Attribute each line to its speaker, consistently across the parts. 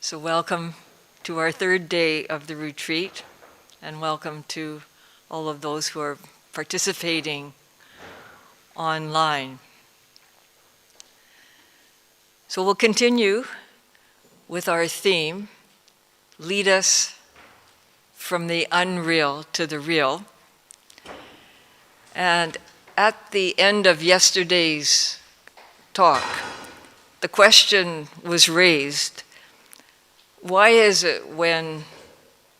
Speaker 1: So welcome to our third day of the retreat, and welcome to all of those who are participating online. So we'll continue with our theme, Lead Us from the Unreal to the Real. And at the end of yesterday's talk, the question was raised, why is it when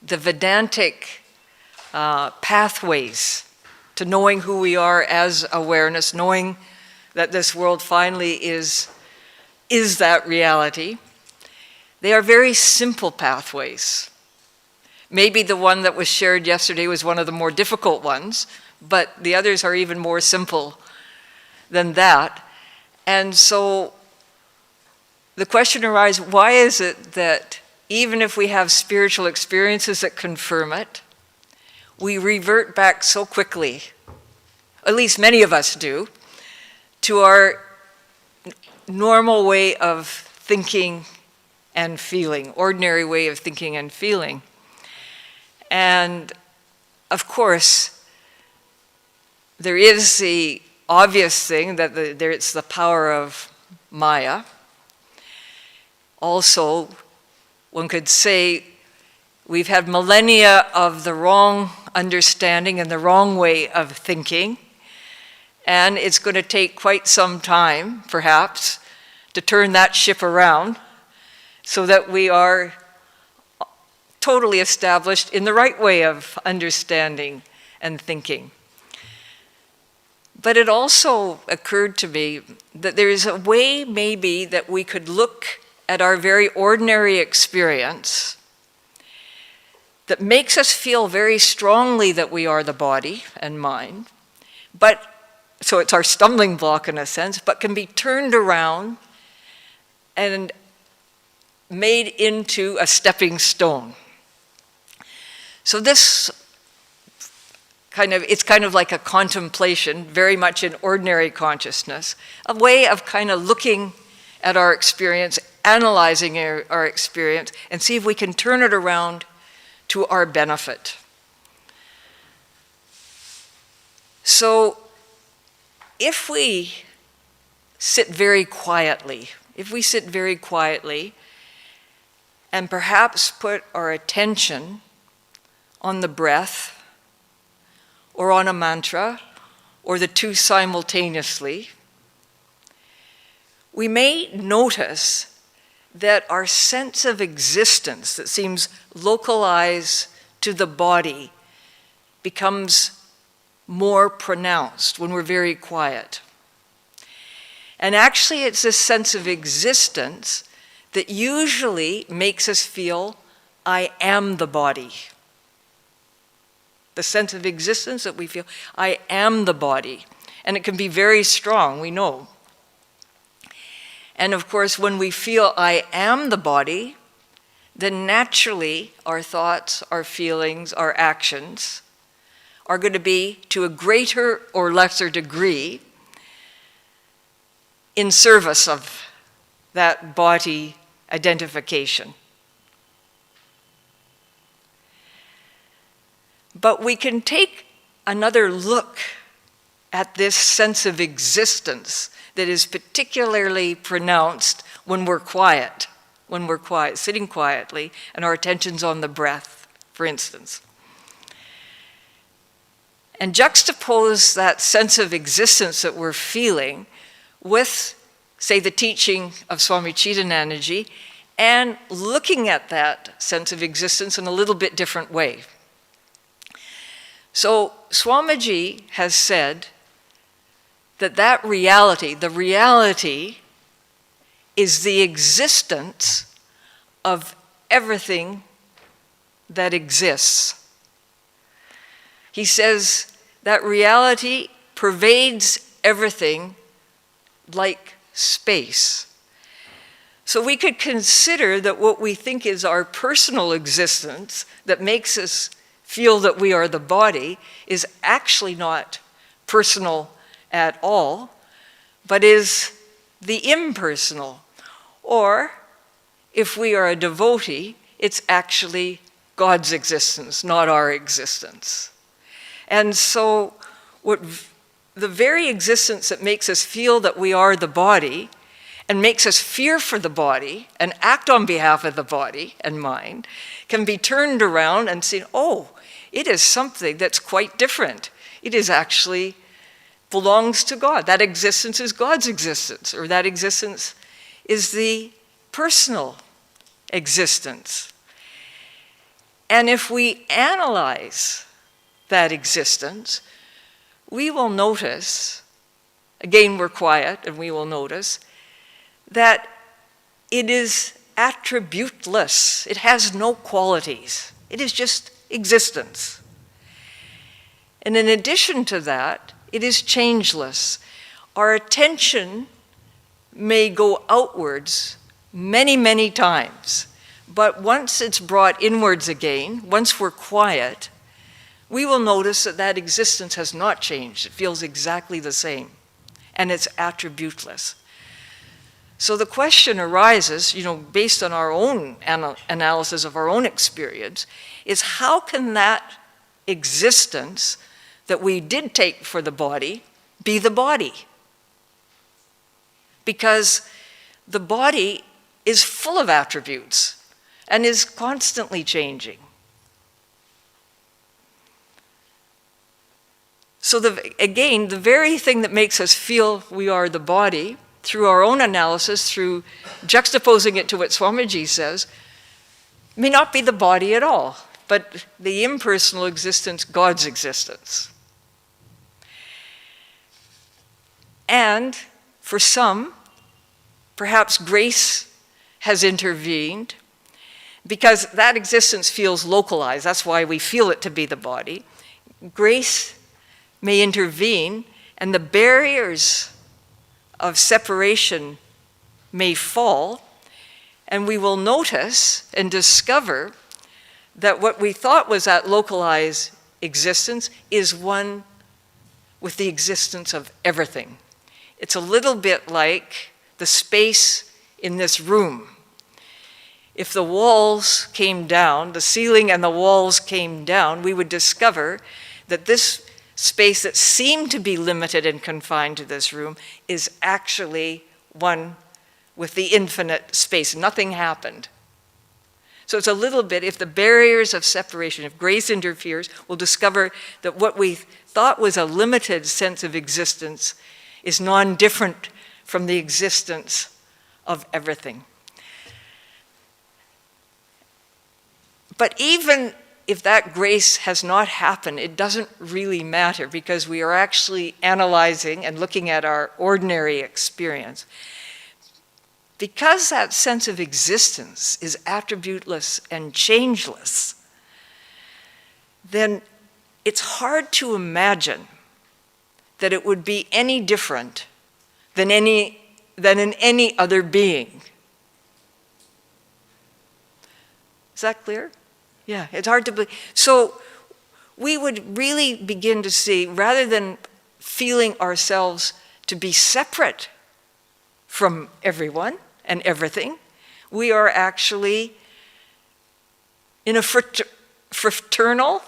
Speaker 1: the Vedantic pathways to knowing who we are as awareness, knowing that this world finally is that reality, they are very simple pathways. Maybe the one that was shared yesterday was one of the more difficult ones, but the others are even more simple than that. And so the question arises, why is it that even if we have spiritual experiences that confirm it, we revert back so quickly, at least many of us do, to our normal way of thinking and feeling, ordinary way of thinking and feeling. And of course, there is the obvious thing that it's the power of Maya. Also, one could say we've had millennia of the wrong understanding and the wrong way of thinking, and it's going to take quite some time, perhaps, to turn that ship around so that we are totally established in the right way of understanding and thinking. But it also occurred to me that there is a way maybe that we could look at our very ordinary experience that makes us feel very strongly that we are the body and mind, so it's our stumbling block in a sense, but can be turned around and made into a stepping stone. So this it's kind of like a contemplation, very much in ordinary consciousness, a way of kind of looking at our experience, analyzing our experience, and see if we can turn it around to our benefit. So if we sit very quietly, and perhaps put our attention on the breath, or on a mantra, or the two simultaneously, we may notice that our sense of existence that seems localized to the body becomes more pronounced when we're very quiet. And actually, it's this sense of existence that usually makes us feel, I am the body. The sense of existence that we feel, I am the body. And it can be very strong, we know. And of course, when we feel I am the body, then naturally our thoughts, our feelings, our actions are going to be, to a greater or lesser degree, in service of that body identification. But we can take another look at this sense of existence that is particularly pronounced when we're quiet, sitting quietly, and our attention's on the breath, for instance. And juxtapose that sense of existence that we're feeling with, say, the teaching of Swami Chidanandaji, and looking at that sense of existence in a little bit different way. So Swamiji has said that reality, the reality is the existence of everything that exists. He says that reality pervades everything like space. So we could consider that what we think is our personal existence that makes us feel that we are the body is actually not personal at all, but is the impersonal. Or, if we are a devotee, it's actually God's existence, not our existence. And so, the very existence that makes us feel that we are the body and makes us fear for the body and act on behalf of the body and mind can be turned around and seen, oh, it is something that's quite different. It is actually belongs to God. That existence is God's existence, or that existence is the personal existence. And if we analyze that existence, we will notice, again, we're quiet, and we will notice that it is attributeless. It has no qualities. It is just existence. And in addition to that, it is changeless. Our attention may go outwards many, many times, but once it's brought inwards again, once we're quiet, we will notice that that existence has not changed. It feels exactly the same, and it's attributeless. So the question arises, based on our own analysis of our own experience, is how can that existence that we did take for the body be the body? Because the body is full of attributes and is constantly changing. So again, the very thing that makes us feel we are the body, through our own analysis, through juxtaposing it to what Swamiji says, may not be the body at all, but the impersonal existence, God's existence. And for some, perhaps grace has intervened, because that existence feels localized. That's why we feel it to be the body. Grace may intervene, and the barriers of separation may fall, and we will notice and discover that what we thought was that localized existence is one with the existence of everything. It's a little bit like the space in this room. If the walls came down, the ceiling and the walls came down, we would discover that this space that seemed to be limited and confined to this room is actually one with the infinite space. Nothing happened. So it's a little bit, if the barriers of separation, if grace interferes, we'll discover that what we thought was a limited sense of existence is non-different from the existence of everything. But even if that grace has not happened, it doesn't really matter, because we are actually analyzing and looking at our ordinary experience. Because that sense of existence is attributeless and changeless, then it's hard to imagine that it would be any different than in any other being. Is that clear? Yeah, it's hard to believe. So we would really begin to see, rather than feeling ourselves to be separate from everyone and everything, we are actually in a fraternal,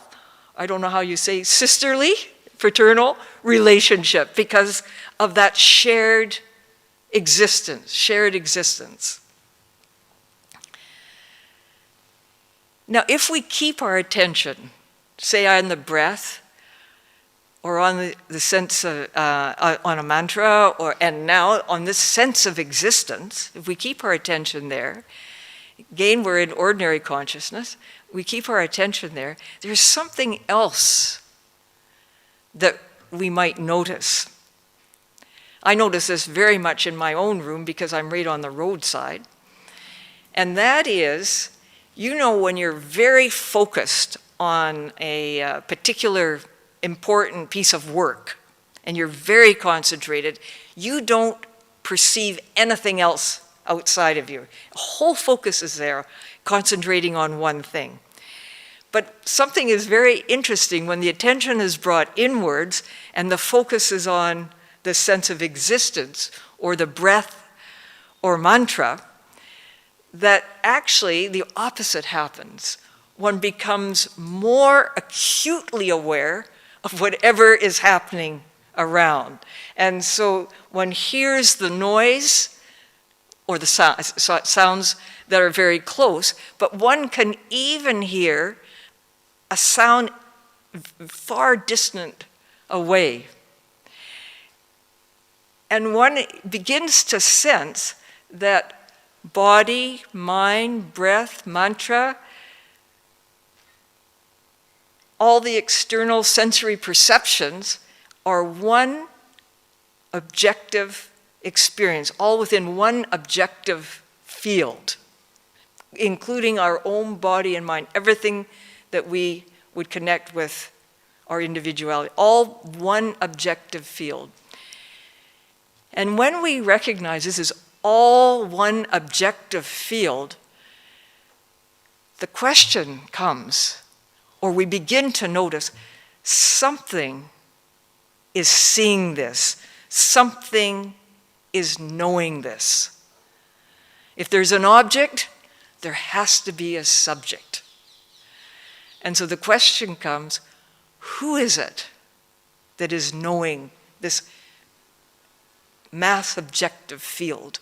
Speaker 1: I don't know how you say, sisterly, fraternal relationship because of that shared existence. Now, if we keep our attention, say on the breath, or on the sense of, on a mantra, and now on this sense of existence, if we keep our attention there, again, we're in ordinary consciousness, we keep our attention there, there's something else that we might notice. I notice this very much in my own room because I'm right on the roadside. And that is, you know, when you're very focused on a particular important piece of work and you're very concentrated, you don't perceive anything else outside of you. The whole focus is there, concentrating on one thing. But something is very interesting when the attention is brought inwards and the focus is on the sense of existence or the breath or mantra, that actually the opposite happens. One becomes more acutely aware of whatever is happening around. And so one hears the noise or the sounds that are very close, but one can even hear a sound far distant away. And one begins to sense that body, mind, breath, mantra, all the external sensory perceptions are one objective experience, all within one objective field, including our own body and mind, everything that we would connect with our individuality, all one objective field. And when we recognize this is all one objective field, the question comes, or we begin to notice, something is seeing this, something is knowing this. If there's an object, there has to be a subject. And so the question comes, who is it that is knowing this mass objective field?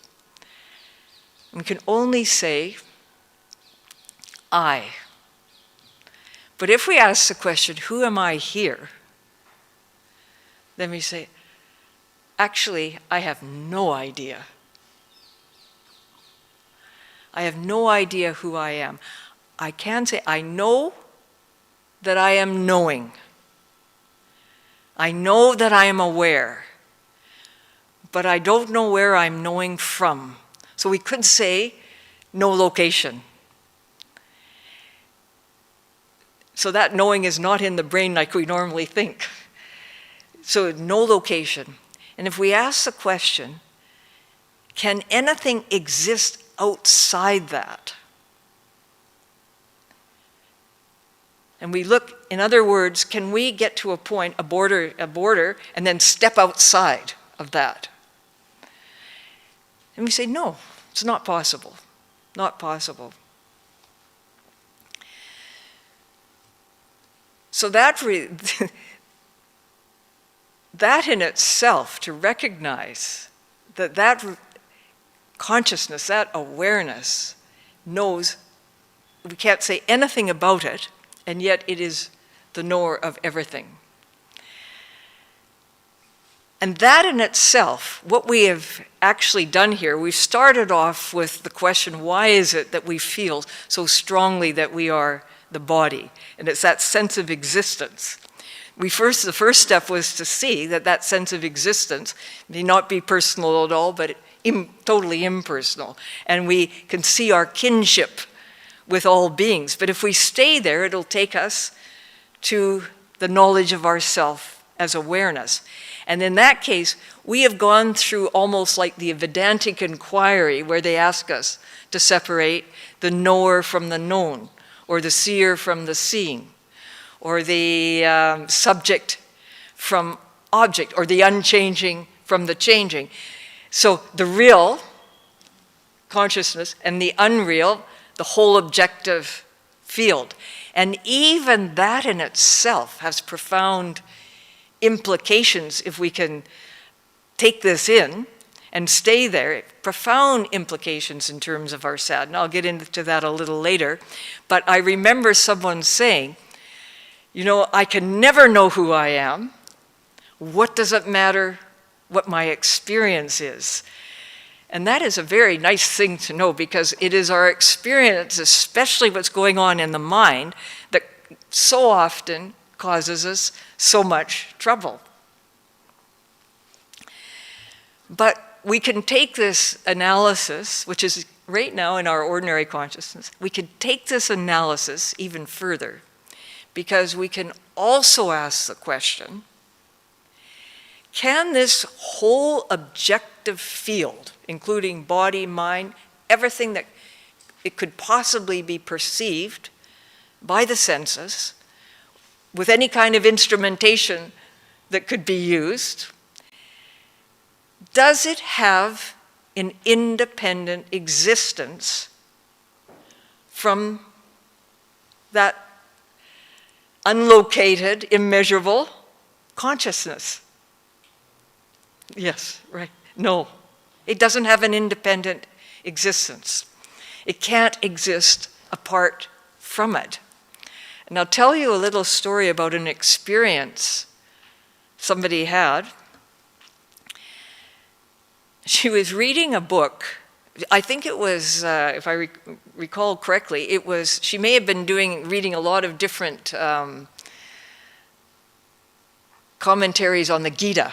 Speaker 1: We can only say, I. But if we ask the question, who am I here? Then we say, actually, I have no idea. I have no idea who I am. I can say, I know that I am knowing. I know that I am aware. But I don't know where I'm knowing from. So we could say, no location. So that knowing is not in the brain like we normally think. So no location. And if we ask the question, can anything exist outside that? And we look, in other words, can we get to a point, a border, and then step outside of that? And we say, no, it's not possible. Not possible. So that in itself, to recognize that consciousness, that awareness knows, we can't say anything about it, and yet it is the knower of everything. And that in itself, what we have actually done here, we've started off with the question, why is it that we feel so strongly that we are the body? And it's that sense of existence. The first step was to see that sense of existence may not be personal at all, but totally impersonal. And we can see our kinship with all beings. But if we stay there, it'll take us to the knowledge of ourself as awareness. And in that case, we have gone through almost like the Vedantic inquiry, where they ask us to separate the knower from the known, or the seer from the seeing, or the subject from object, or the unchanging from the changing. So the real consciousness and the unreal, the whole objective field. And even that in itself has profound implications if we can take this in and stay there, profound implications in terms of our sadhana. I'll get into that a little later. But I remember someone saying, I can never know who I am. What does it matter what my experience is? And that is a very nice thing to know, because it is our experience, especially what's going on in the mind, that so often causes us so much trouble. But we can take this analysis, which is right now in our ordinary consciousness, we can take this analysis even further, because we can also ask the question, can this whole objective field, including body, mind, everything that it could possibly be perceived by the senses, with any kind of instrumentation that could be used, does it have an independent existence from that unlocated, immeasurable consciousness? Yes, right. No, it doesn't have an independent existence. It can't exist apart from it. And I'll tell you a little story about an experience somebody had. She was reading a book. I think it was, if I recall correctly, she may have been reading a lot of different commentaries on the Gita,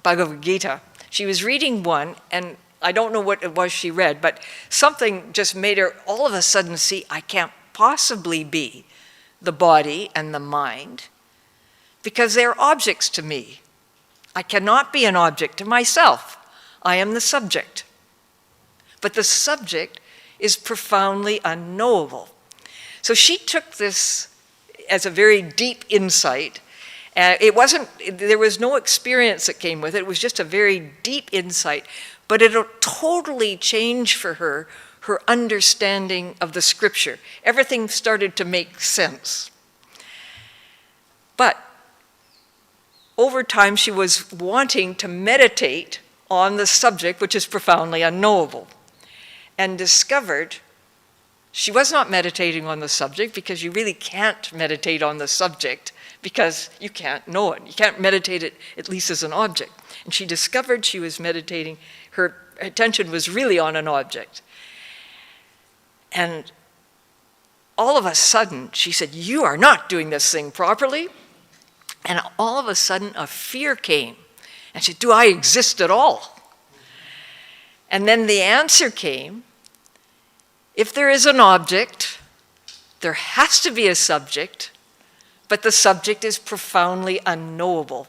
Speaker 1: Bhagavad Gita. She was reading one, and I don't know what it was she read, but something just made her all of a sudden see, I can't possibly be the body and the mind, because they're objects to me. I cannot be an object to myself. I am the subject. But the subject is profoundly unknowable. So she took this as a very deep insight. There was no experience that came with it. It was just a very deep insight. But it totally changed for her understanding of the scripture. Everything started to make sense. But over time, she was wanting to meditate on the subject, which is profoundly unknowable, and discovered she was not meditating on the subject, because you really can't meditate on the subject because you can't know it. You can't meditate it, at least as an object. And she discovered she was meditating, her attention was really on an object. And all of a sudden, she said, "You are not doing this thing properly." And all of a sudden, a fear came. And she said, "Do I exist at all?" And then the answer came, if there is an object, there has to be a subject, but the subject is profoundly unknowable.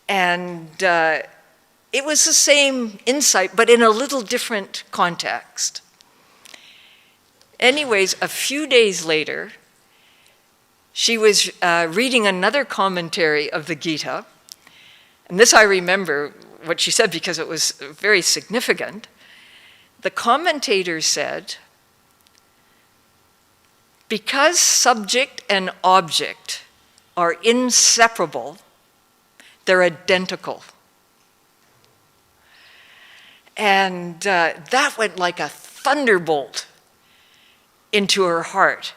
Speaker 1: And it was the same insight, but in a little different context. Anyways, a few days later, she was reading another commentary of the Gita. And this I remember what she said, because it was very significant. The commentator said, because subject and object are inseparable, they're identical. And that went like a thunderbolt into her heart,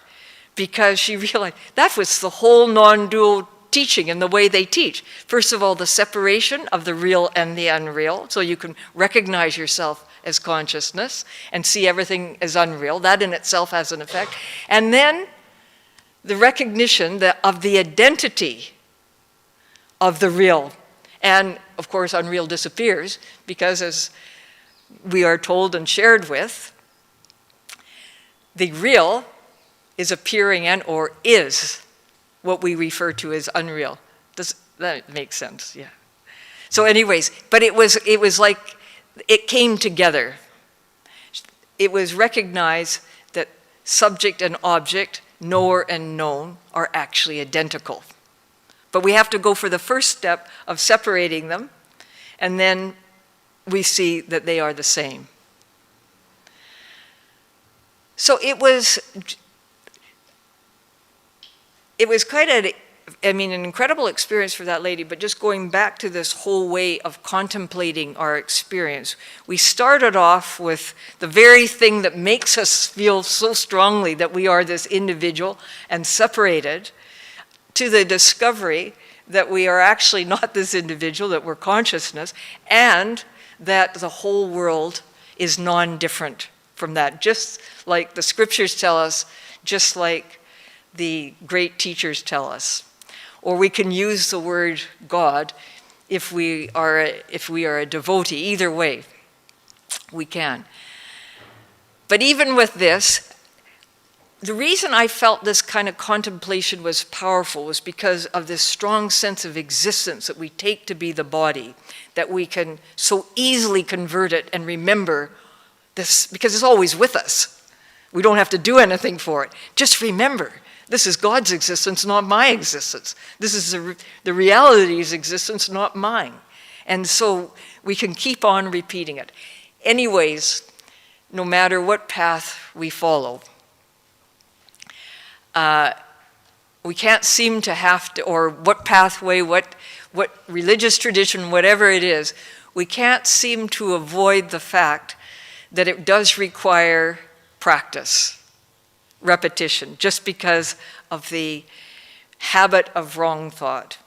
Speaker 1: because she realized that was the whole non-dual teaching and the way they teach. First of all, the separation of the real and the unreal, so you can recognize yourself as consciousness and see everything as unreal. That in itself has an effect. And then the recognition of the identity of the real. And of course, unreal disappears, because as we are told and shared with, the real is appearing and or is what we refer to as unreal. Does that make sense? Yeah. So anyways, but it was like it came together. It was recognized that subject and object, knower and known, are actually identical. But we have to go for the first step of separating them, and then we see that they are the same. So it was quite an incredible experience for that lady, but just going back to this whole way of contemplating our experience, we started off with the very thing that makes us feel so strongly that we are this individual and separated, to the discovery that we are actually not this individual, that we're consciousness, and that the whole world is non-different from that, just like the scriptures tell us, just like the great teachers tell us. Or we can use the word God if we are a devotee. Either way, we can. But even with this, the reason I felt this kind of contemplation was powerful was because of this strong sense of existence that we take to be the body, that we can so easily convert it and remember this, because it's always with us. We don't have to do anything for it. Just remember, this is God's existence, not my existence. This is the reality's existence, not mine. And so we can keep on repeating it. Anyways, no matter what path we follow, we can't seem to have to, or what pathway, what religious tradition, whatever it is, we can't seem to avoid the fact that it does require practice, repetition, just because of the habit of wrong thought.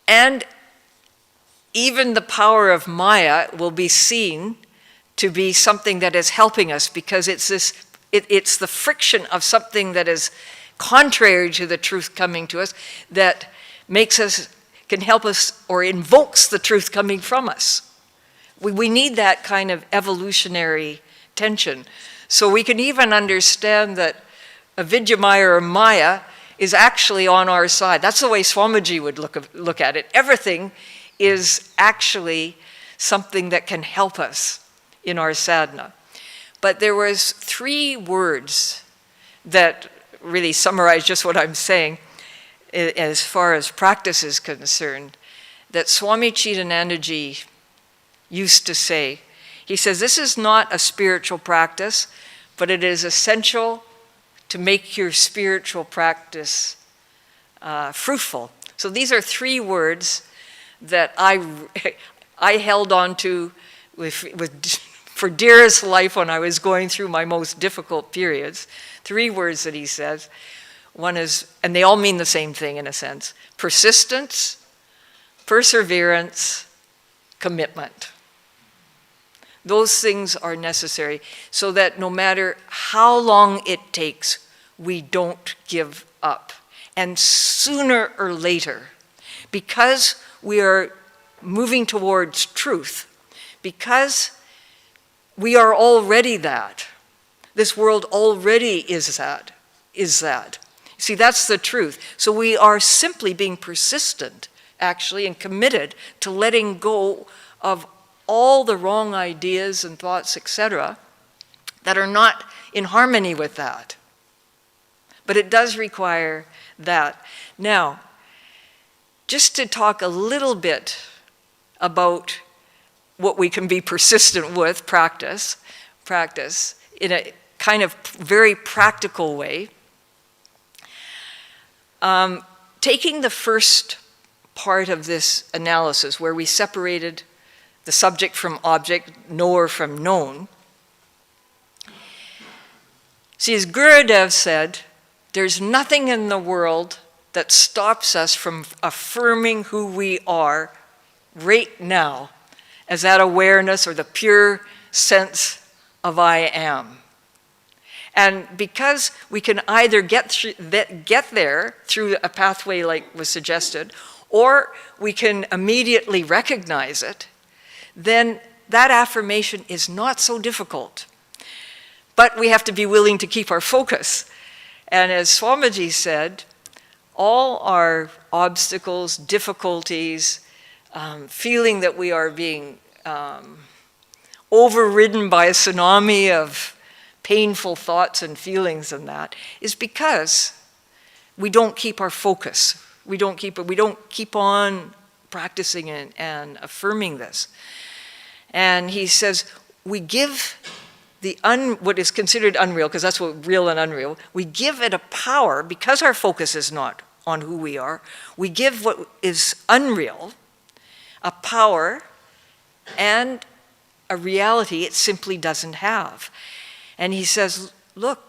Speaker 1: And even the power of Maya will be seen to be something that is helping us, because it's the friction of something that is contrary to the truth coming to us that can help us, or invokes the truth coming from us. We need that kind of evolutionary tension. So we can even understand that avidya Maya, or Maya, is actually on our side. That's the way Swamiji would look at it. Everything is actually something that can help us in our sadhana. But there was 3 words that really summarize just what I'm saying as far as practice is concerned, that Swami Chidanandaji used to say. He says, this is not a spiritual practice, but it is essential to make your spiritual practice fruitful. So these are 3 words that I held on to for dearest life when I was going through my most difficult periods. 3 words that he says. One is, and they all mean the same thing in a sense: persistence, perseverance, commitment. Those things are necessary so that no matter how long it takes, we don't give up. And sooner or later, because we are moving towards truth, because we are already that, this world already is that. See, that's the truth. So we are simply being persistent, actually, and committed to letting go of all the wrong ideas and thoughts, etc., that are not in harmony with that. But it does require that. Now, just to talk a little bit about what we can be persistent with, practice in a kind of very practical way. Taking the first part of this analysis, where we separated the subject from object, knower from known. See, as Gurudev said, there's nothing in the world that stops us from affirming who we are right now as that awareness, or the pure sense of I am. And because we can either get there through a pathway like was suggested, or we can immediately recognize it, then that affirmation is not so difficult. But we have to be willing to keep our focus. And as Swamiji said, all our obstacles, difficulties, feeling that we are being overridden by a tsunami of painful thoughts and feelings and that, is because we don't keep our focus. We don't keep on practicing and affirming this. And he says, we give what is considered unreal, because that's what real and unreal, we give it a power, because our focus is not on who we are, we give what is unreal a power and a reality it simply doesn't have. And he says, look,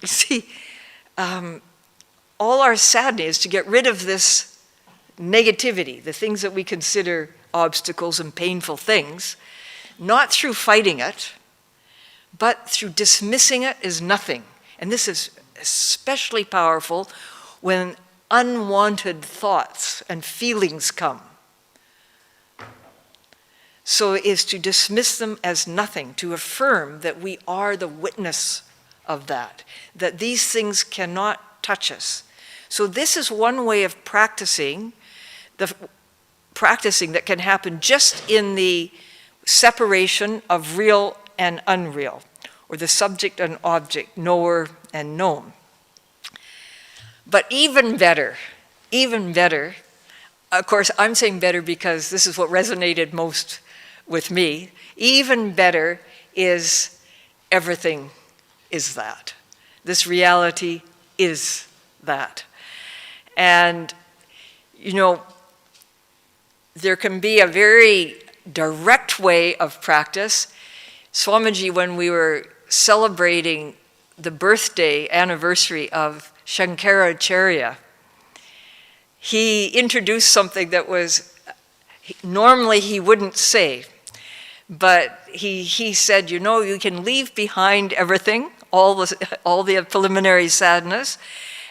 Speaker 1: see, all our sadness is to get rid of this negativity, the things that we consider obstacles and painful things, not through fighting it, but through dismissing it as nothing. And this is especially powerful when unwanted thoughts and feelings come. So it is to dismiss them as nothing, to affirm that we are the witness of that these things cannot touch us. So this is one way of practicing that can happen just in the separation of real and unreal, or the subject and object, knower and known. But even better, of course I'm saying better because this is what resonated most with me, even better is everything is that. This reality is that. And, there can be a very direct way of practice. Swamiji, when we were celebrating the birthday anniversary of Shankaracharya, he introduced something that was, normally he wouldn't say, but he said, you can leave behind everything, all the preliminary sadness,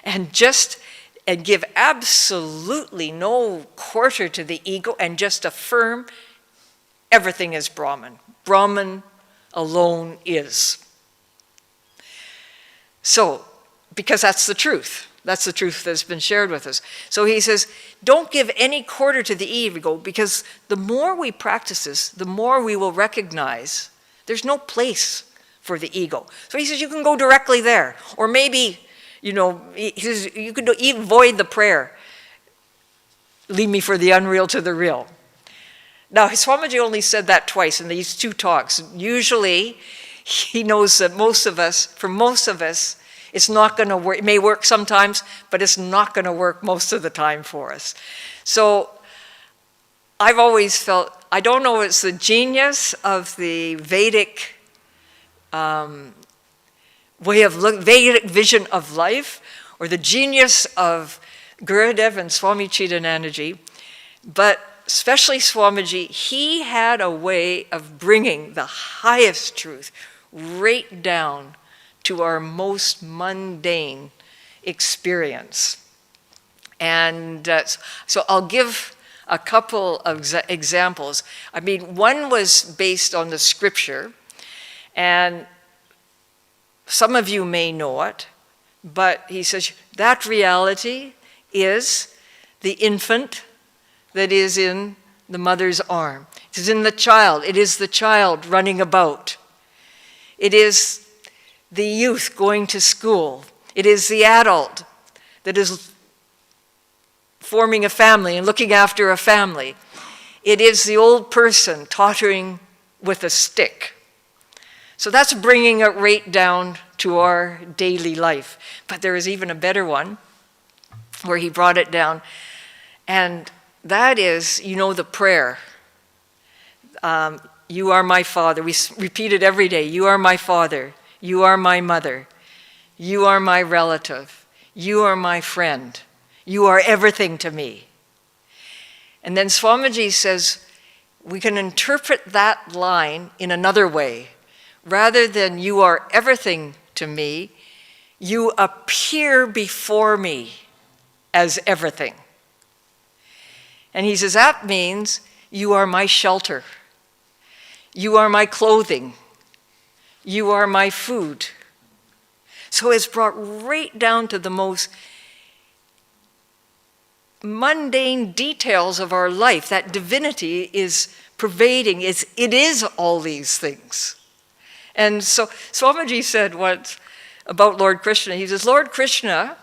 Speaker 1: and give absolutely no quarter to the ego, and just affirm everything is Brahman. Brahman alone is. So, because that's the truth. That's the truth that's been shared with us. So he says, don't give any quarter to the ego, because the more we practice this, the more we will recognize there's no place for the ego. So he says, you can go directly there. Or maybe, he says, you could even avoid the prayer, lead me for the unreal to the real. Now, Swamiji only said that twice in these two talks. Usually, he knows that for most of us, it's not going to work. It may work sometimes, but it's not going to work most of the time for us. So I've always felt, I don't know if it's the genius of the Vedic Vedic vision of life, or the genius of Gurudev and Swami Chidanandaji, but especially Swamiji, he had a way of bringing the highest truth right down to our most mundane experience. And so I'll give a couple of examples. I mean, one was based on the scripture, and some of you may know it, but he says that reality is the infant that is in the mother's arm. It is in the child. It is the child running about. It is the youth going to school. It is the adult that is forming a family and looking after a family. It is the old person tottering with a stick. So that's bringing it right down to our daily life. But there is even a better one where he brought it down. And that is, the prayer. You are my father. We repeat it every day. You are my father. You are my mother. You are my relative. You are my friend. You are everything to me. And then Swamiji says, we can interpret that line in another way. Rather than you are everything to me, you appear before me as everything. And he says, that means you are my shelter. You are my clothing. You are my food. So it's brought right down to the most mundane details of our life. That divinity is pervading, it is all these things. And so Swamiji said once about Lord Krishna, he says, Lord Krishna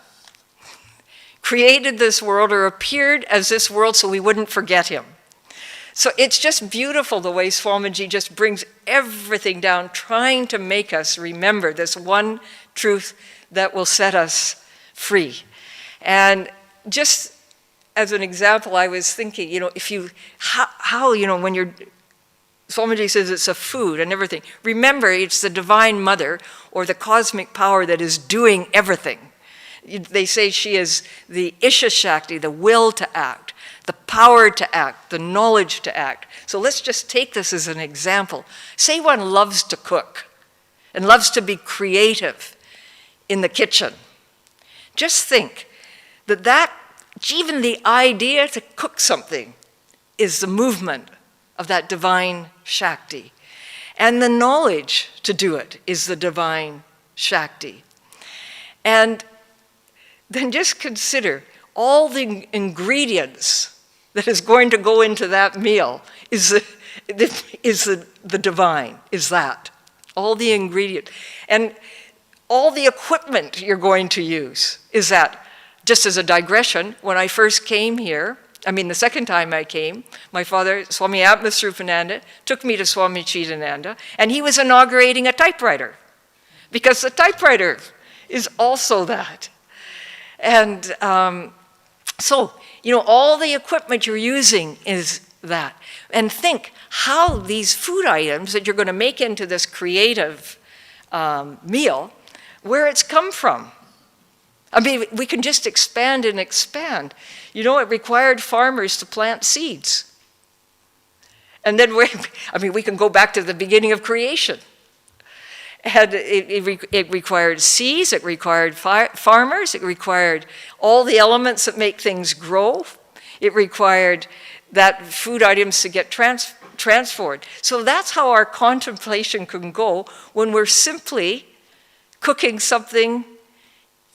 Speaker 1: created this world or appeared as this world so we wouldn't forget him. So it's just beautiful the way Swamiji just brings everything down, trying to make us remember this one truth that will set us free. And just as an example, I was thinking, when you're, Swamiji says it's a food and everything. Remember, it's the Divine Mother or the cosmic power that is doing everything. They say she is the Isha Shakti, the will to act, the power to act, the knowledge to act. So let's just take this as an example. Say one loves to cook and loves to be creative in the kitchen. Just think that even the idea to cook something is the movement of that divine Shakti. And the knowledge to do it is the divine Shakti. And then just consider all the ingredients that is going to go into that meal is the divine, is that. All the ingredients. And all the equipment you're going to use is that. Just as a digression, when I first came here, the second time I came, my father, Swami Atmasrupananda, took me to Swami Chidananda, and he was inaugurating a typewriter, because the typewriter is also that. And all the equipment you're using is that. And think how these food items that you're going to make into this creative meal, where it's come from. We can just expand and expand. It required farmers to plant seeds. And then we can go back to the beginning of creation. And it required seeds, it required farmers, it required all the elements that make things grow. It required that food items to get transferred. So that's how our contemplation can go when we're simply cooking something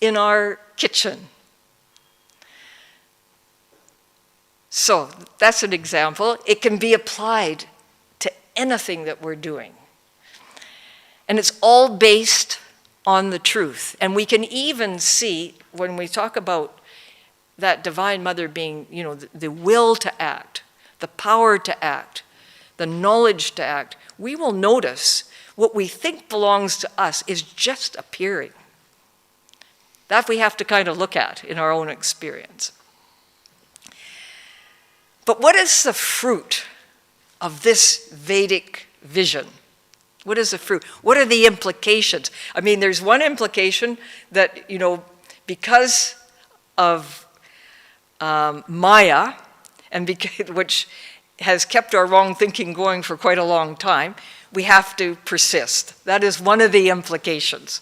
Speaker 1: in our kitchen. So that's an example. It can be applied to anything that we're doing. And it's all based on the truth. And we can even see, when we talk about that Divine Mother being, the will to act, the power to act, the knowledge to act, we will notice what we think belongs to us is just appearing. That we have to kind of look at in our own experience. But what is the fruit of this Vedic vision? What is the fruit? What are the implications? There's one implication that, because of Maya, which has kept our wrong thinking going for quite a long time, we have to persist. That is one of the implications.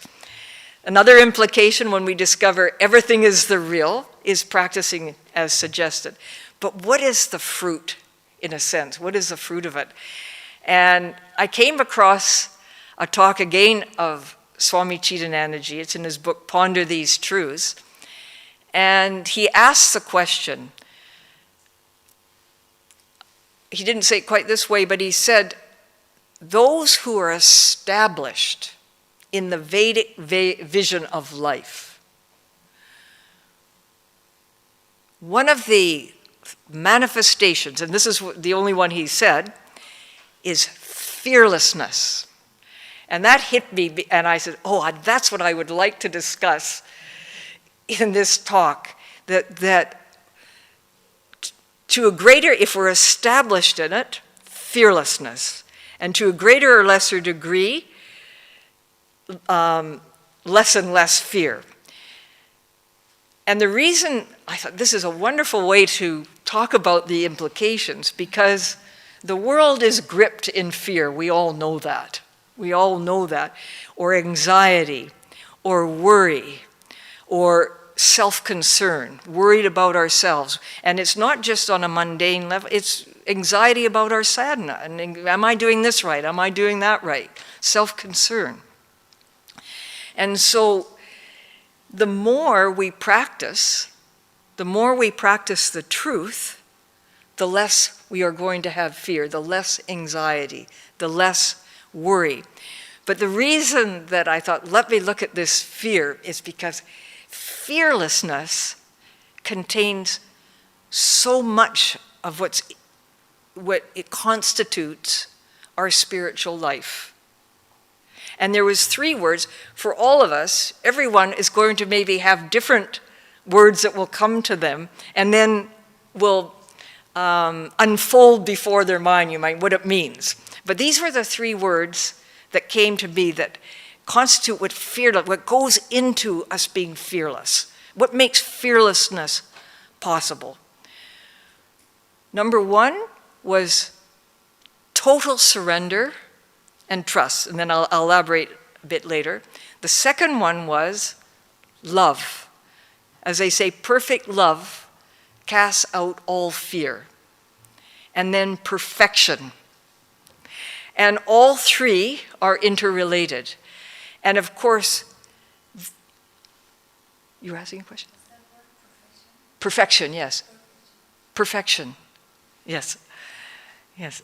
Speaker 1: Another implication, when we discover everything is the real, is practicing as suggested. But what is the fruit, in a sense? What is the fruit of it? And I came across a talk again of Swami Chidanandaji. It's in his book, Ponder These Truths. And he asks the question. He didn't say it quite this way, but he said, those who are established in the Vedic vision of life, one of the manifestations, and this is the only one he said, is fearlessness. And that hit me, and I said, that's what I would like to discuss in this talk, that to a greater, if we're established in it, fearlessness, and to a greater or lesser degree, less and less fear. And the reason I thought this is a wonderful way to talk about the implications, because the world is gripped in fear. We all know that. We all know that. Or anxiety, or worry, or self-concern, worried about ourselves. And it's not just on a mundane level, it's anxiety about our sadhana. And am I doing this right? Am I doing that right? Self-concern. And so the more we practice the truth, the less we are going to have fear, the less anxiety, the less worry. But the reason that I thought, let me look at this fear, is because fearlessness contains so much of what it constitutes our spiritual life. And there was 3 words for all of us. Everyone is going to maybe have different words that will come to them and then will unfold before their mind, what it means. But these were the 3 words that came to me that constitute what goes into us being fearless, what makes fearlessness possible. Number 1 was total surrender and trust, and then I'll elaborate a bit later. The second one was love. As they say, perfect love casts out all fear. And then perfection. And all 3 are interrelated. And of course, you were asking a question? Perfection, yes. Perfection, yes. Yes.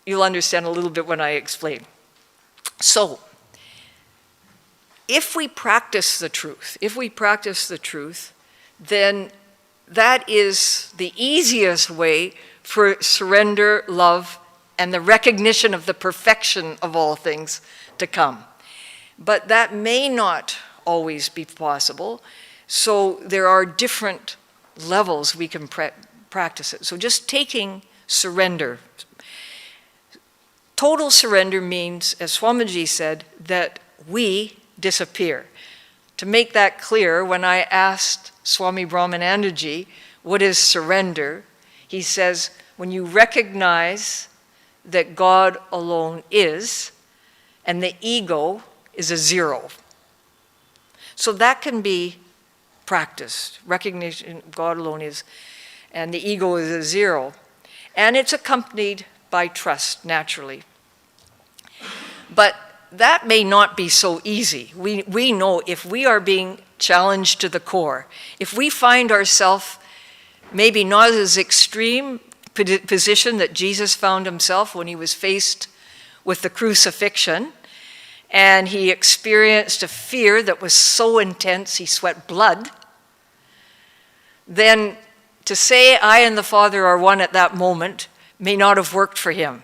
Speaker 1: You'll understand a little bit when I explain. So, if we practice the truth, then that is the easiest way for surrender, love, and the recognition of the perfection of all things to come. But that may not always be possible, so there are different levels we can practice it. So just taking surrender. Total surrender means, as Swamiji said, that we disappear. To make that clear, when I asked Swami Brahmanandaji, what is surrender? He says, when you recognize that God alone is, and the ego is a 0. So that can be practiced. Recognition God alone is, and the ego is a 0. And it's accompanied by trust, naturally. But that may not be so easy. We know if we are being challenged to the core, if we find ourselves maybe not as extreme position that Jesus found himself when he was faced with the crucifixion, and he experienced a fear that was so intense he sweat blood, then to say I and the Father are one at that moment may not have worked for him.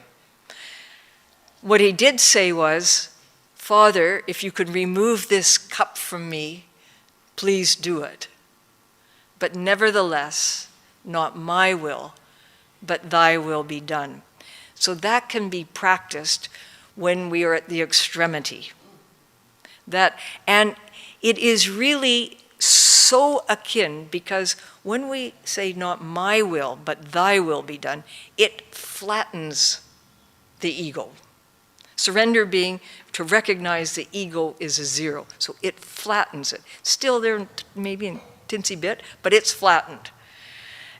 Speaker 1: What he did say was, Father, if you could remove this cup from me, please do it. But nevertheless, not my will, but thy will be done. So that can be practiced when we are at the extremity. And it is really so akin, because when we say not my will, but thy will be done, it flattens the ego. Surrender being to recognize the ego is a 0. So it flattens it. Still there maybe a tinsy bit, but it's flattened.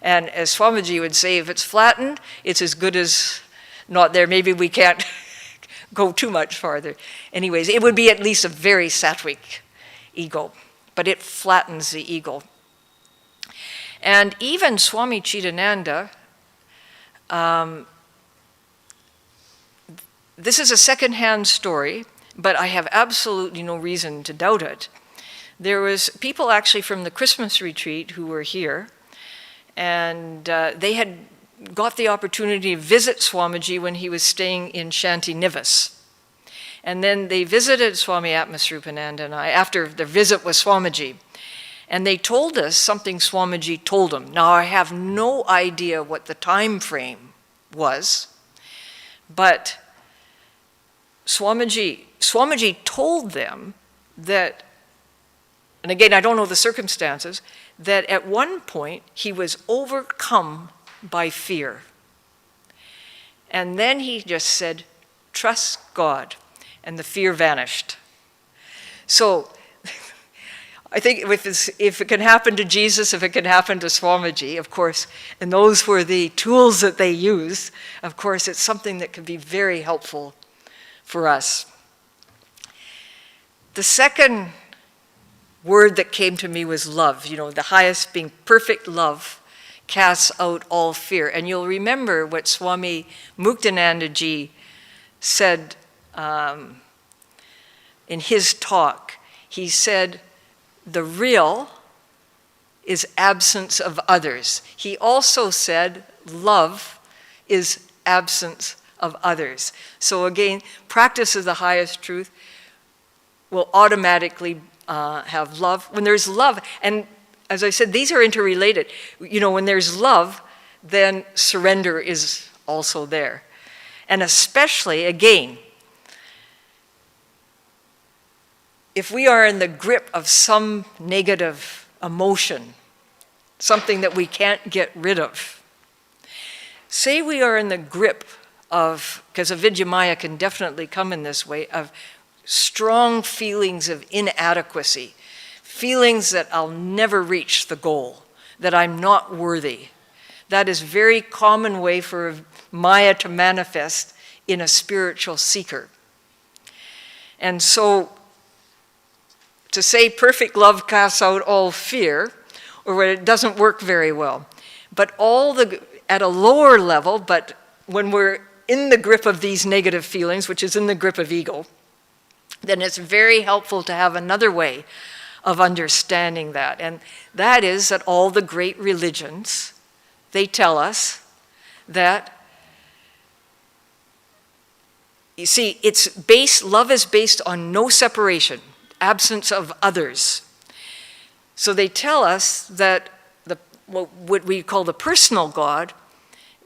Speaker 1: And as Swamiji would say, if it's flattened, it's as good as not there. Maybe we can't go too much farther. Anyways, it would be at least a very sattvic ego, but it flattens the ego. And even Swami Chidananda, this is a second-hand story, but I have absolutely no reason to doubt it. There was people actually from the Christmas retreat who were here, and they had got the opportunity to visit Swamiji when he was staying in Shantinivas. And then they visited Swami Atmasrupananda and I after the visit with Swamiji. And they told us something Swamiji told them. Now, I have no idea what the time frame was, but Swamiji told them that, and again, I don't know the circumstances, that at one point he was overcome by fear. And then he just said, trust God, and the fear vanished. So I think if it can happen to Jesus, if it can happen to Swamiji, of course, and those were the tools that they used, of course, it's something that can be very helpful for us. The second word that came to me was love. You know, the highest being perfect love casts out all fear. And you'll remember what Swami Muktanandaji said in his talk, he said, the real is absence of others. He also said, love is absence of others. So again, practice of the highest truth will automatically have love. When there's love, and as I said, these are interrelated. You know, when there's love, then surrender is also there. And especially, again, if we are in the grip of some negative emotion, something that we can't get rid of, say we are in the grip of, because avidya maya can definitely come in this way, of strong feelings of inadequacy, feelings that I'll never reach the goal, that I'm not worthy. That is a very common way for Maya to manifest in a spiritual seeker. And so, to say perfect love casts out all fear, or it doesn't work very well. But at a lower level, but when we're in the grip of these negative feelings, which is in the grip of ego, then it's very helpful to have another way of understanding that. And that is that all the great religions, they tell us that, you see, love is based on no separation, absence of others. So they tell us that what we call the personal God,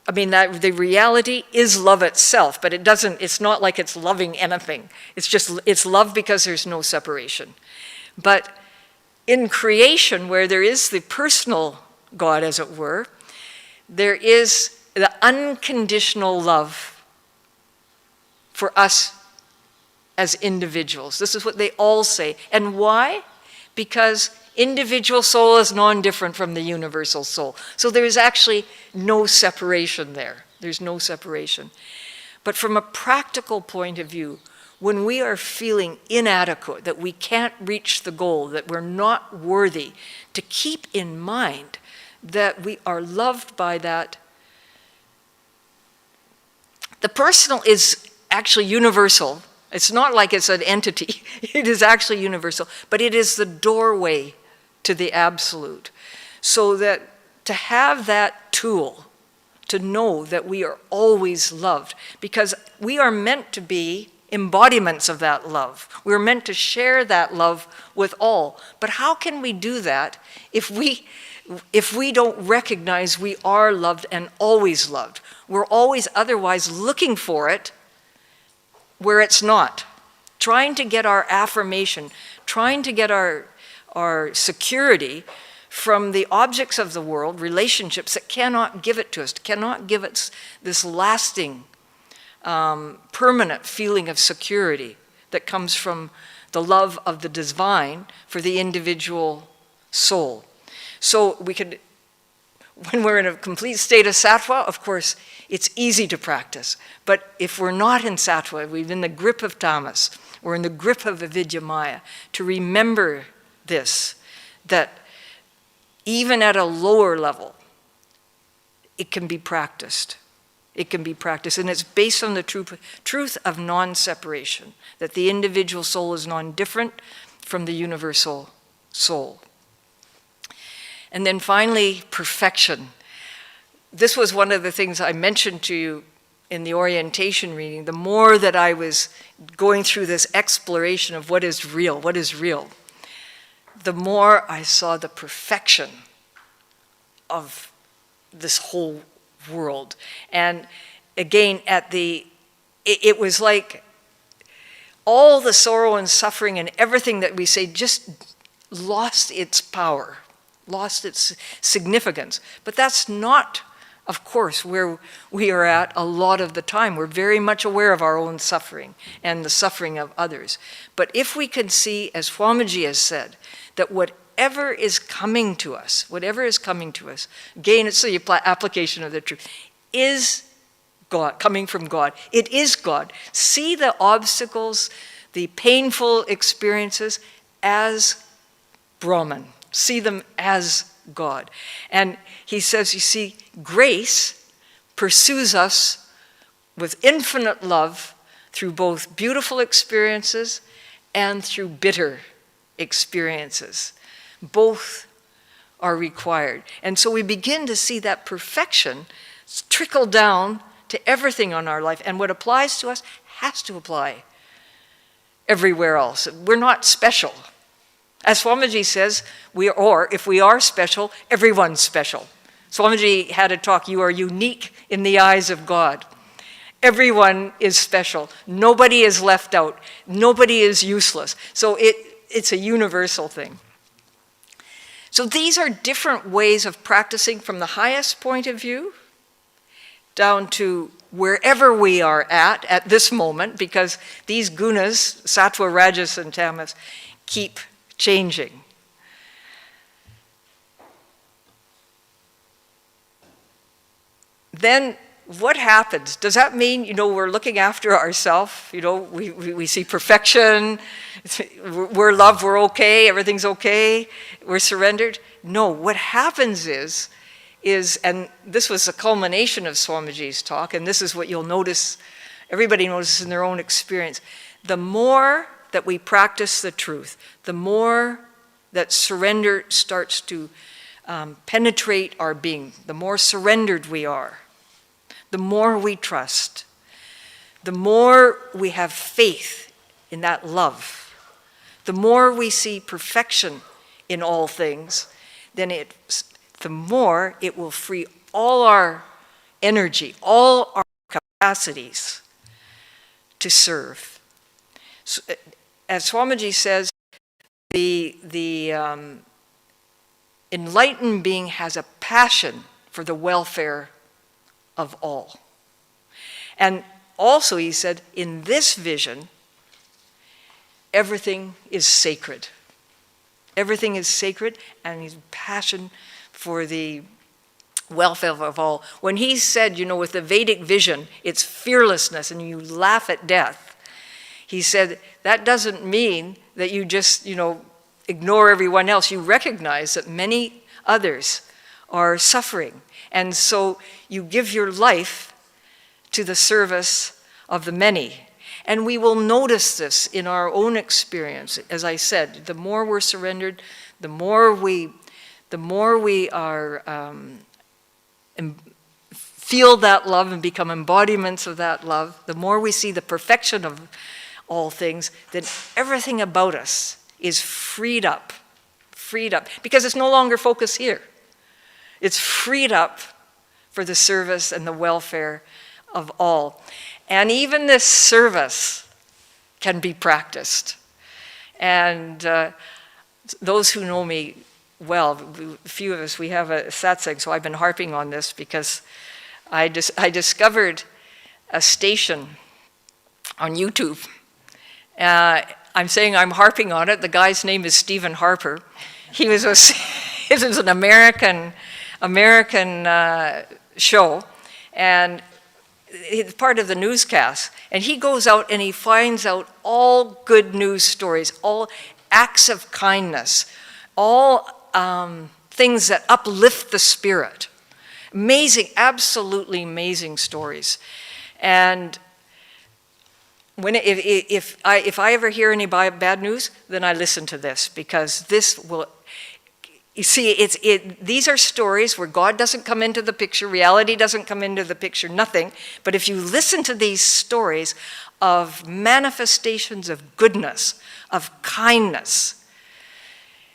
Speaker 1: I mean, that the reality is love itself, but it's not like it's loving anything. It's love because there's no separation. But in creation, where there is the personal God, as it were, there is the unconditional love for us as individuals. This is what they all say. And why? Because individual soul is non-different from the universal soul. So there's actually no separation there. There's no separation. But from a practical point of view, when we are feeling inadequate, that we can't reach the goal, that we're not worthy, to keep in mind that we are loved by that. The personal is actually universal. It's not like it's an entity. It is actually universal, but it is the doorway to the absolute. So that to have that tool, to know that we are always loved, because we are meant to be embodiments of that love. We're meant to share that love with all. But how can we do that if we don't recognize we are loved and always loved? We're always otherwise looking for it where it's not. Trying to get our affirmation, trying to get our security from the objects of the world, relationships that cannot give it to us, cannot give us this lasting, permanent feeling of security that comes from the love of the divine for the individual soul. So we could, when we're in a complete state of sattva, of course, it's easy to practice. But if we're not in sattva, we're in the grip of tamas, we're in the grip of avidya maya, to remember this, that even at a lower level, it can be practiced. It can be practiced, and it's based on the truth of non-separation, that the individual soul is non-different from the universal soul. And then finally, perfection. This was one of the things I mentioned to you in the orientation reading. The more that I was going through this exploration of what is real, the more I saw the perfection of this whole world. And again, it was like all the sorrow and suffering and everything that we say just lost its power, lost its significance. But that's not, of course, where we are at a lot of the time. We're very much aware of our own suffering and the suffering of others. But if we can see, as Swamiji has said, that whatever is coming to us, again, it's the application of the truth, is God, coming from God. It is God. See the obstacles, the painful experiences as Brahman. See them as God. And he says, you see, grace pursues us with infinite love through both beautiful experiences and through bitter experiences. Both are required. And so we begin to see that perfection trickle down to everything in our life. And what applies to us has to apply everywhere else. We're not special. As Swamiji says, if we are special, everyone's special. Swamiji had a talk, you are unique in the eyes of God. Everyone is special. Nobody is left out. Nobody is useless. So it's a universal thing. So these are different ways of practicing from the highest point of view down to wherever we are at this moment, because these gunas, sattva, rajas, and tamas, keep changing. Then what happens? Does that mean, we're looking after ourselves? We see perfection, we're loved, we're okay, everything's okay, we're surrendered? No, what happens is, and this was the culmination of Swamiji's talk, and this is what you'll notice, everybody notices in their own experience, the more that we practice the truth, the more that surrender starts to penetrate our being, the more surrendered we are, the more we trust, the more we have faith in that love, the more we see perfection in all things, then the more it will free all our energy, all our capacities to serve. So, as Swamiji says, the enlightened being has a passion for the welfare of all. And also, he said, in this vision, everything is sacred. Everything is sacred, and his passion for the welfare of all. When he said, with the Vedic vision, it's fearlessness, and you laugh at death, he said, that doesn't mean that you just, ignore everyone else. You recognize that many others are suffering. And so you give your life to the service of the many. And we will notice this in our own experience. As I said, the more we're surrendered, the more we are feel that love and become embodiments of that love, the more we see the perfection of all things, then everything about us is freed up, because it's no longer focused here. It's freed up for the service and the welfare of all. And even this service can be practiced. And those who know me well, a few of us, we have a satsang, so I've been harping on this because I discovered a station on YouTube. I'm saying I'm harping on it. The guy's name is Stephen Harper. He was it was an American show, and it's part of the newscast. And he goes out and he finds out all good news stories, all acts of kindness, all things that uplift the spirit. Amazing, absolutely amazing stories. And if I ever hear any bad news, then I listen to this, because this will. You see, these are stories where God doesn't come into the picture, reality doesn't come into the picture, nothing. But if you listen to these stories of manifestations of goodness, of kindness,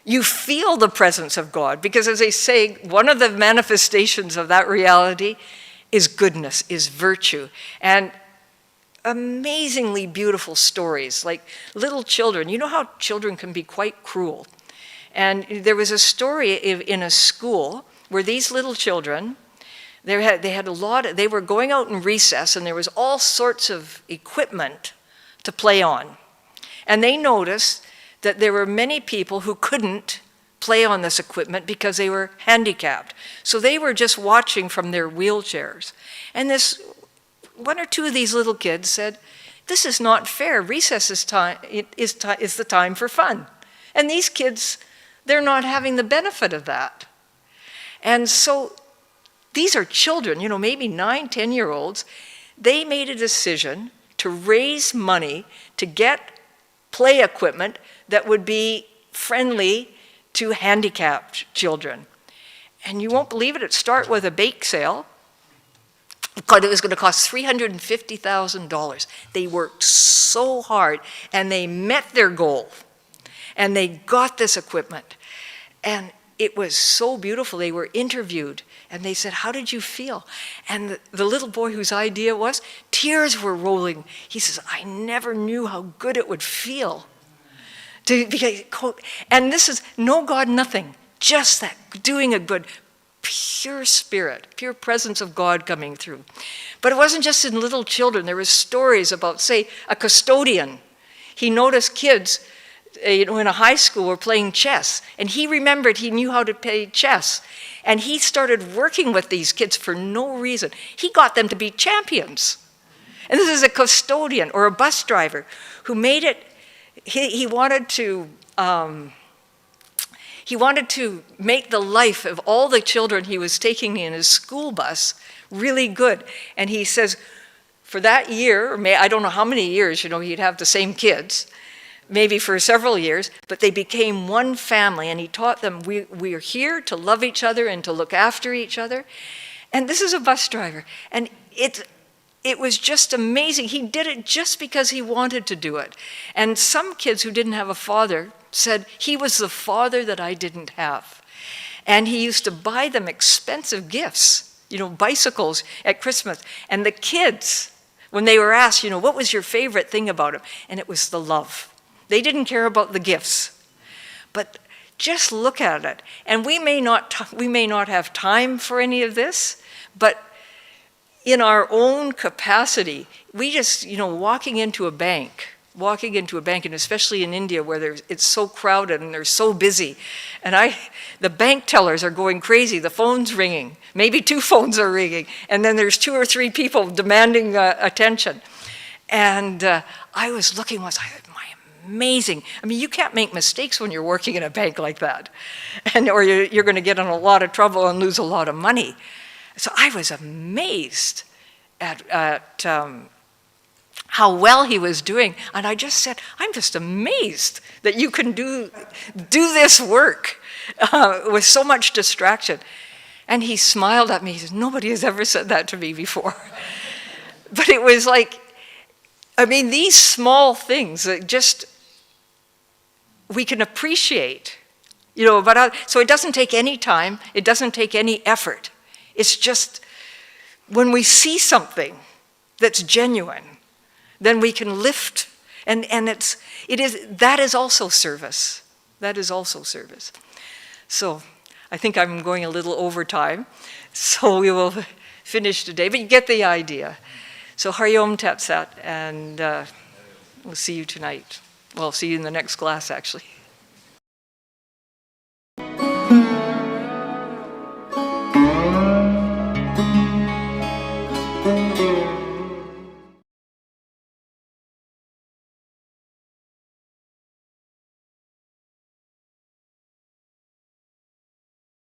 Speaker 1: you feel the presence of God. Because as they say, one of the manifestations of that reality is goodness, is virtue. And amazingly beautiful stories, like little children. You know how children can be quite cruel. And there was a story in a school where these little children, they were going out in recess, and there was all sorts of equipment to play on. And they noticed that there were many people who couldn't play on this equipment because they were handicapped. So they were just watching from their wheelchairs. And one or two of these little kids said, "This is not fair. Recess is the time for fun." And these kids, they're not having the benefit of that. And so these are children, maybe 9, 10-year-olds. They made a decision to raise money to get play equipment that would be friendly to handicapped children. And you won't believe it, it started with a bake sale. It was going to cost $350,000. They worked so hard, and they met their goal. And they got this equipment. And it was so beautiful. They were interviewed, and they said, "How did you feel?" And the little boy whose idea it was, tears were rolling. He says, "I never knew how good it would feel." And this is no God, nothing. Just that, doing a good, pure spirit, pure presence of God coming through. But it wasn't just in little children. There was stories about, say, a custodian. He noticed kids in a high school were playing chess, and he remembered he knew how to play chess. And he started working with these kids for no reason. He got them to be champions. And this is a custodian or a bus driver who made it, he wanted to make the life of all the children he was taking in his school bus really good. And he says, for that year, or I don't know how many years, he'd have the same kids, maybe for several years, but they became one family, and he taught them, we are here to love each other and to look after each other. And this is a bus driver. And it was just amazing. He did it just because he wanted to do it. And some kids who didn't have a father said, he was the father that I didn't have. And he used to buy them expensive gifts, bicycles at Christmas. And the kids, when they were asked, what was your favorite thing about him? And it was the love. They didn't care about the gifts. But just look at it. And we may not have time for any of this, but in our own capacity, we just, walking into a bank, and especially in India where it's so crowded and they're so busy. And the bank tellers are going crazy, the phone's ringing, maybe 2 phones are ringing, and then there's 2 or 3 people demanding attention. And I was looking once, amazing. I mean, you can't make mistakes when you're working in a bank like that, or you're going to get in a lot of trouble and lose a lot of money. So I was amazed at how well he was doing, and I just said, I'm just amazed that you can do this work with so much distraction. And he smiled at me. He said, nobody has ever said that to me before. But it was like, these small things that just we can appreciate, so it doesn't take any time, it doesn't take any effort. It's just when we see something that's genuine, then we can lift, and that is also service. That is also service. So I think I'm going a little over time, so we will finish today, but you get the idea. So Hari Om Tat Sat, and we'll see you tonight. Well, see you in the next class, actually.